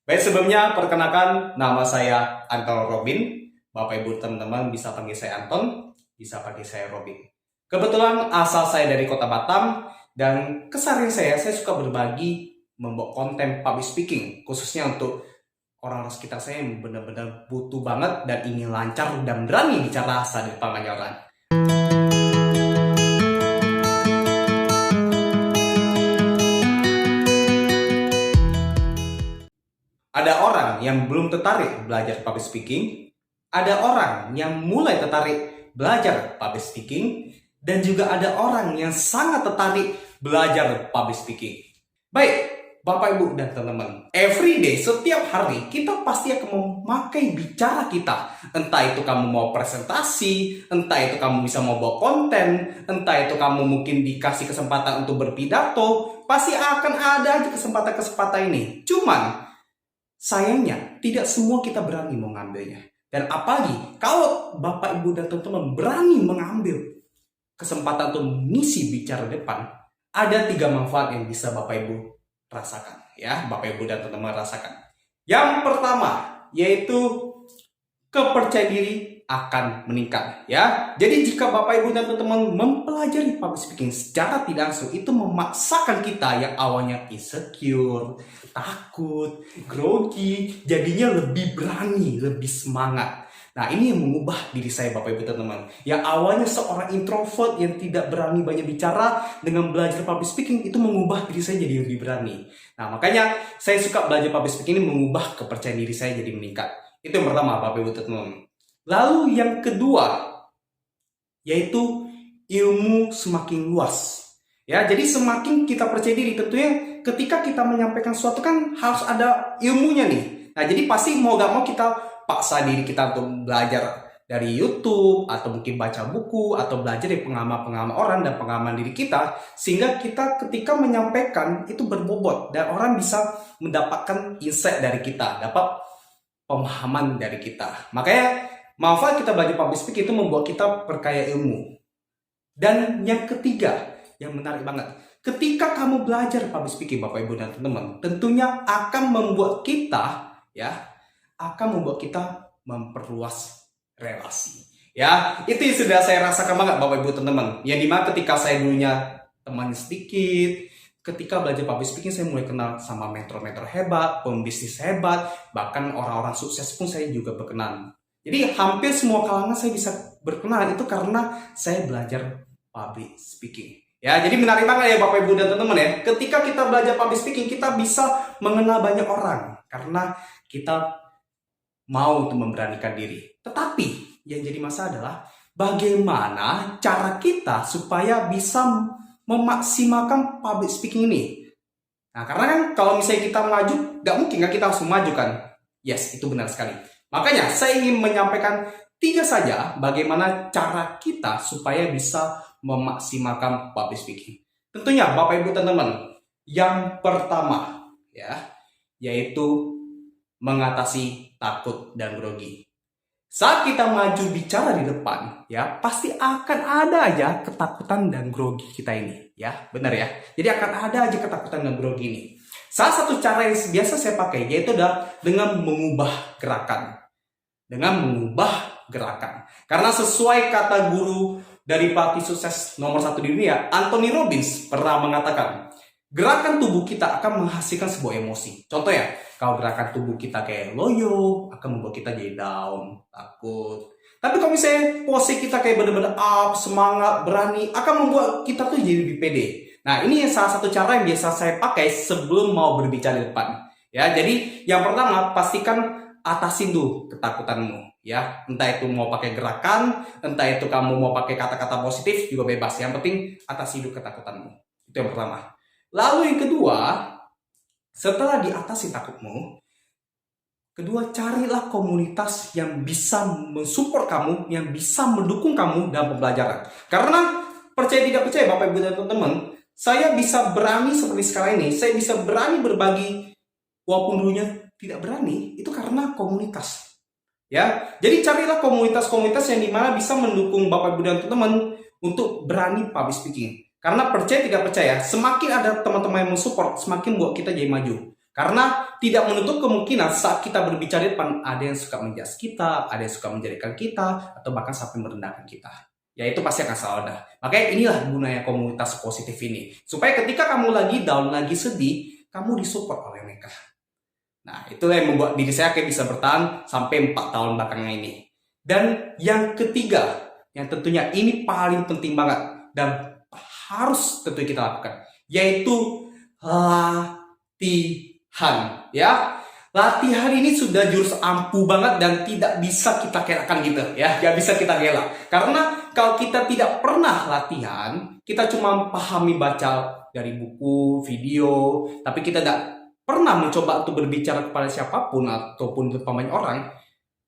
Baik, sebelumnya perkenalkan nama saya Anton Robin. Bapak Ibu teman-teman bisa panggil saya Anton, bisa panggil saya Robin. Kebetulan asal saya dari Kota Batam dan keseharian saya suka berbagi membuat konten public speaking, khususnya untuk orang-orang sekitar saya yang benar-benar butuh banget dan ingin lancar dan berani bicara saat di depan banyak orang. Ada orang yang belum tertarik belajar public speaking, ada orang yang mulai tertarik belajar public speaking, dan juga ada orang yang sangat tertarik belajar public speaking. Baik, Bapak Ibu dan teman-teman, everyday, setiap hari kita pasti akan memakai bicara kita. Entah itu kamu mau presentasi, entah itu kamu bisa mau bawa konten, entah itu kamu mungkin dikasih kesempatan untuk berpidato, pasti akan ada aja kesempatan-kesempatan ini. Cuman sayangnya, tidak semua kita berani mengambilnya. Dan apalagi kalau Bapak, Ibu, dan teman-teman berani mengambil kesempatan untuk mengisi bicara depan, ada 3 manfaat yang bisa Bapak, Ibu rasakan. Ya, Bapak, Ibu, dan teman-teman rasakan. Yang pertama, yaitu kepercayaan diri akan meningkat. Ya, jadi jika Bapak, Ibu, dan teman-teman mempelajari public speaking secara tidak langsung, itu memaksakan kita yang awalnya insecure, takut, grogi, jadinya lebih berani, lebih semangat. Nah, ini yang mengubah diri saya, Bapak, Ibu, teman-teman. Yang awalnya seorang introvert yang tidak berani banyak bicara, dengan belajar public speaking itu mengubah diri saya jadi lebih berani. Nah, makanya saya suka belajar public speaking ini, mengubah kepercayaan diri saya jadi meningkat. Itu yang pertama, Bapak, Ibu, teman-teman. Lalu yang kedua, yaitu ilmu semakin luas. Ya, jadi semakin kita percaya diri, tentunya ketika kita menyampaikan sesuatu kan harus ada ilmunya nih. Nah, jadi pasti mau gak mau kita paksa diri kita untuk belajar dari YouTube, atau mungkin baca buku, atau belajar dari pengalaman-pengalaman orang dan pengalaman diri kita, sehingga kita ketika menyampaikan itu berbobot, dan orang bisa mendapatkan insight dari kita, dapat pemahaman dari kita. Makanya manfaat kita belajar public speaking itu membuat kita berkaya ilmu. Dan yang ketiga, yang menarik banget, ketika kamu belajar public speaking, Bapak, Ibu, dan teman-teman, tentunya akan membuat kita, membuat kita memperluas relasi. Ya, itu yang sudah saya rasakan banget, Bapak, Ibu, teman-teman. Yang dimana ketika saya dulunya teman sedikit, ketika belajar public speaking, saya mulai kenal sama mentor-mentor hebat, pembisnis hebat, bahkan orang-orang sukses pun saya juga berkenan. Jadi hampir semua kalangan saya bisa berkenalan itu karena saya belajar public speaking. Ya, jadi menarik banget ya Bapak, Ibu, dan teman-teman ya. Ketika kita belajar public speaking, kita bisa mengenal banyak orang karena kita mau untuk memberanikan diri. Tetapi yang jadi masalah adalah bagaimana cara kita supaya bisa memaksimalkan public speaking ini. Nah, karena kan kalau misalnya kita maju, nggak mungkin kan kita langsung maju kan? Yes, itu benar sekali. Makanya saya ingin menyampaikan 3 saja bagaimana cara kita supaya bisa memaksimalkan public speaking. Tentunya Bapak, Ibu, teman-teman, yang pertama yaitu mengatasi takut dan grogi. Saat kita maju bicara di depan, pasti akan ada aja ketakutan dan grogi kita ini, benar ya. Jadi akan ada aja ketakutan dan grogi ini. Salah satu cara yang biasa saya pakai yaitu dengan mengubah gerakan. Karena sesuai kata guru dari pelatih sukses nomor 1 di dunia, Anthony Robbins, pernah mengatakan, gerakan tubuh kita akan menghasilkan sebuah emosi. Contohnya, kalau gerakan tubuh kita kayak loyo, akan membuat kita jadi down, takut. Tapi kalau misalnya pose kita kayak benar-benar up, semangat, berani, akan membuat kita tuh jadi lebih pede. Nah, ini salah satu cara yang biasa saya pakai sebelum mau berbicara di depan. Ya, jadi yang pertama, pastikan atasin dulu ketakutanmu. Ya, entah itu mau pakai gerakan, entah itu kamu mau pakai kata-kata positif, juga bebas. Yang penting atasi dulu ketakutanmu. Itu yang pertama. Lalu yang kedua, setelah diatasi takutmu, kedua, carilah komunitas yang bisa mensupport kamu, yang bisa mendukung kamu dalam pembelajaran. Karena percaya tidak percaya Bapak, Ibu, dan teman-teman, saya bisa berani seperti sekarang ini, saya bisa berani berbagi walaupun dulunya tidak berani, itu karena komunitas. Ya, jadi carilah komunitas-komunitas yang dimana bisa mendukung Bapak, Ibu, dan teman-teman untuk berani public speaking. Karena percaya tidak percaya, semakin ada teman-teman yang mensupport, semakin buat kita jadi maju. Karena tidak menutup kemungkinan saat kita berbicara di depan ada yang suka menjudge kita, ada yang suka menjelekan kita, atau bahkan sampai merendahkan kita. Ya itu pasti akan selalu ada. Makanya inilah gunanya komunitas positif ini. Supaya ketika kamu lagi down, lagi sedih, kamu disupport oleh mereka. Nah, itulah yang membuat diri saya kayak bisa bertahan sampai 4 tahun belakangan ini. Dan yang ketiga, yang tentunya ini paling penting banget dan harus tentu kita lakukan, yaitu latihan. Ya, latihan ini sudah jurus ampuh banget dan tidak bisa kita kelakkan gitu ya, nggak bisa kita gelak. Karena kalau kita tidak pernah latihan, kita cuma pahami baca dari buku, video, tapi kita tidak pernah mencoba untuk berbicara kepada siapapun ataupun depan banyak orang,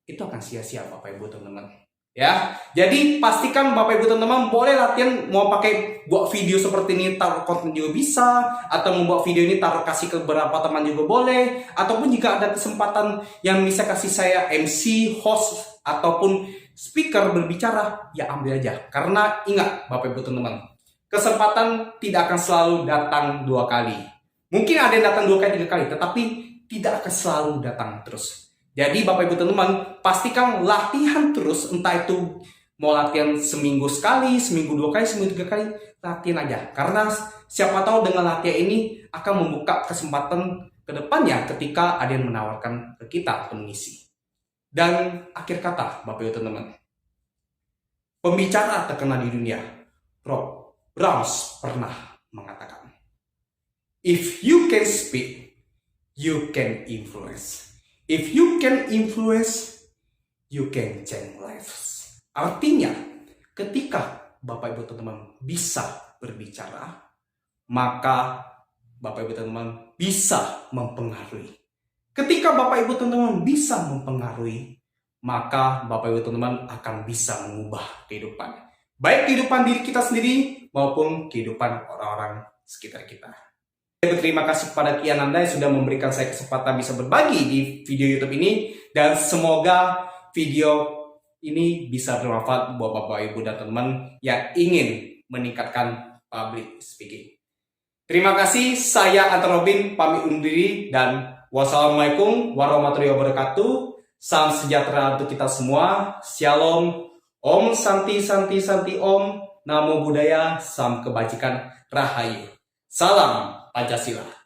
itu akan sia-sia Bapak Ibu teman-teman. Ya, jadi pastikan Bapak Ibu teman-teman boleh latihan, mau pakai buat video seperti ini taruh konten juga bisa, atau membuat video ini taruh kasih ke beberapa teman juga boleh, ataupun jika ada kesempatan yang bisa kasih saya MC, host ataupun speaker berbicara, ya ambil aja. Karena ingat Bapak Ibu teman-teman, kesempatan tidak akan selalu datang 2 kali. Mungkin ada yang datang 2 kali, 3 kali, tetapi tidak akan selalu datang terus. Jadi Bapak Ibu teman-teman, pastikan latihan terus, entah itu mau latihan seminggu sekali, seminggu 2 kali, seminggu 3 kali, latihan aja. Karena siapa tahu dengan latihan ini akan membuka kesempatan ke depannya ketika ada yang menawarkan ke kita untuk mengisi. Dan akhir kata Bapak Ibu teman-teman, pembicara terkenal di dunia, Rob Browns pernah mengatakan, "If you can speak, you can influence. If you can influence, you can change lives." Artinya, ketika Bapak Ibu teman-teman bisa berbicara, maka Bapak Ibu teman-teman bisa mempengaruhi. Ketika Bapak Ibu teman-teman bisa mempengaruhi, maka Bapak Ibu teman-teman akan bisa mengubah kehidupan. Baik kehidupan diri kita sendiri maupun kehidupan orang-orang sekitar kita. Terima kasih kepada Kian Anda yang sudah memberikan saya kesempatan bisa berbagi di video YouTube ini, dan semoga video ini bisa bermanfaat buat Bapak Ibu dan teman yang ingin meningkatkan public speaking. Terima kasih, saya Anton Robin pamit undur diri dan wassalamualaikum warahmatullahi wabarakatuh. Salam sejahtera untuk kita semua. Shalom. Om Santi Santi Santi Om. Namo Buddhaya. Salam kebajikan. Rahayu. Salam Pancasila.